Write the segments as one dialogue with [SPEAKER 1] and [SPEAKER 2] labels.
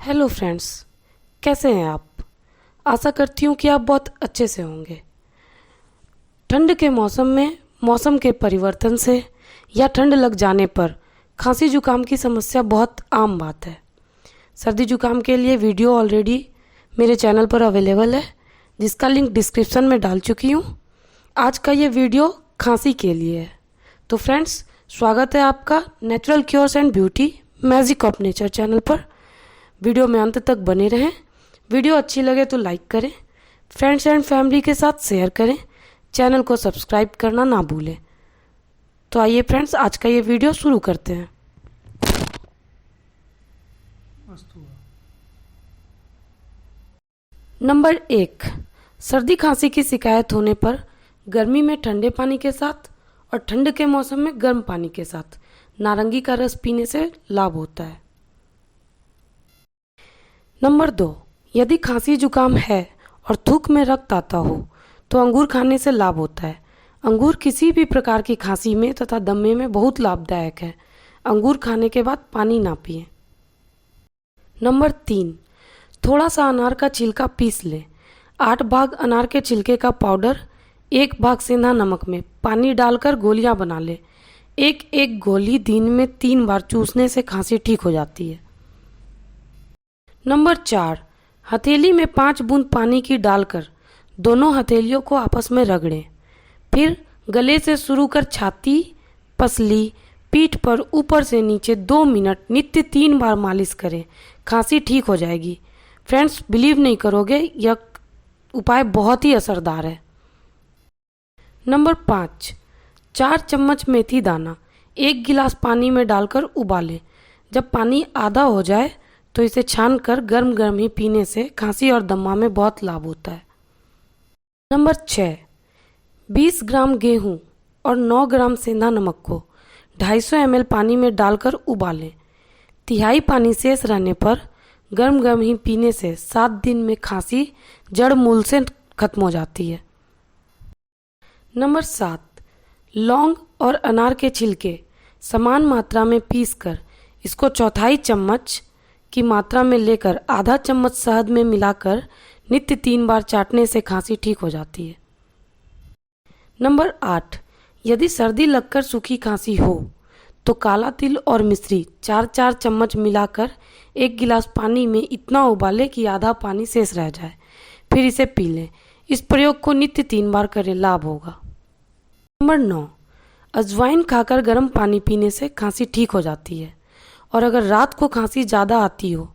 [SPEAKER 1] Hello friends, कैसे हैं आप। आशा करती हूँ कि आप बहुत अच्छे से होंगे। ठंड के मौसम में मौसम के परिवर्तन से या ठंड लग जाने पर खांसी जुकाम की समस्या बहुत आम बात है। सर्दी जुकाम के लिए वीडियो ऑलरेडी मेरे चैनल पर अवेलेबल है, जिसका लिंक डिस्क्रिप्शन में डाल चुकी हूँ। आज का ये वीडियो खांसी के लिए है। तो फ्रेंड्स, स्वागत है आपका natural cures and beauty magic of nature channel पर। वीडियो में अंत तक बने रहें। वीडियो अच्छी लगे तो लाइक करें, फ्रेंड्स एंड फैमिली के साथ शेयर करें, चैनल को सब्सक्राइब करना ना भूलें। तो आइए फ्रेंड्स, आज का ये वीडियो शुरू करते हैं। नंबर 1, सर्दी खांसी की शिकायत होने पर गर्मी में ठंडे पानी के साथ और ठंड के मौसम में गर्म पानी के साथ नारंगी का रस पीने से लाभ होता है। नंबर 2, यदि खांसी जुकाम है और थूक में रक्त आता हो तो अंगूर खाने से लाभ होता है। अंगूर किसी भी प्रकार की खांसी में तथा दमे में बहुत लाभदायक है। अंगूर खाने के बाद पानी ना पिएं। नंबर 3, थोड़ा सा अनार का छिलका पीस लें। 8 भाग अनार के छिलके का पाउडर 1 भाग सेंधा नमक में पानी डालकर गोलियां बना लें। एक एक गोली दिन में 3 बार चूसने से खांसी ठीक हो जाती है। नंबर 4, हथेली में 5 बूंद पानी की डालकर दोनों हथेलियों को आपस में रगड़ें। फिर गले से शुरू कर छाती, पसली, पीठ पर ऊपर से नीचे 2 मिनट नित्य 3 बार मालिश करें। खांसी ठीक हो जाएगी। फ्रेंड्स, बिलीव नहीं करोगे, यह उपाय बहुत ही असरदार है। नंबर 5, 4 चम्मच मेथी दाना 1 गिलास पानी में डालकर उबालें। जब पानी आधा हो जाए तो इसे छानकर गर्म गर्म ही पीने से खांसी और दमा में बहुत लाभ होता है। नंबर 6, 20 ग्राम गेहूं और 9 ग्राम सेंधा नमक को 250 ml पानी में डालकर उबालें। तिहाई पानी शेष रहने पर गर्म गर्म ही पीने से 7 दिन में खांसी जड़ मूल से खत्म हो जाती है। नंबर 7, लौंग और अनार के छिलके समान मात्रा में पीसकर इसको 1/4 चम्मच की मात्रा में लेकर आधा चम्मच शहद में मिलाकर नित्य 3 बार चाटने से खांसी ठीक हो जाती है। नंबर 8, यदि सर्दी लगकर सूखी खांसी हो तो काला तिल और मिश्री 4-4 चम्मच मिलाकर 1 गिलास पानी में इतना उबालें कि आधा पानी शेष रह जाए, फिर इसे पी लें। इस प्रयोग को नित्य 3 बार करें, लाभ होगा। नंबर 9, अजवाइन खाकर गर्म पानी पीने से खांसी ठीक हो जाती है। और अगर रात को खांसी ज़्यादा आती हो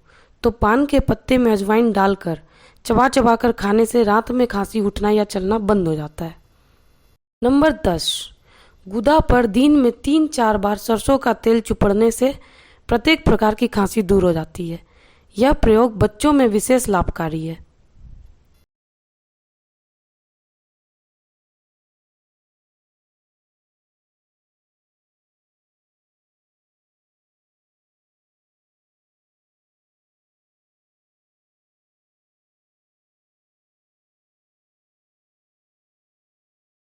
[SPEAKER 1] तो पान के पत्ते में अजवाइन डालकर चबा चबा कर खाने से रात में खांसी उठना या चलना बंद हो जाता है। नंबर 10, गुदा पर दिन में 3-4 बार सरसों का तेल चुपड़ने से प्रत्येक प्रकार की खांसी दूर हो जाती है। यह प्रयोग बच्चों में विशेष लाभकारी है।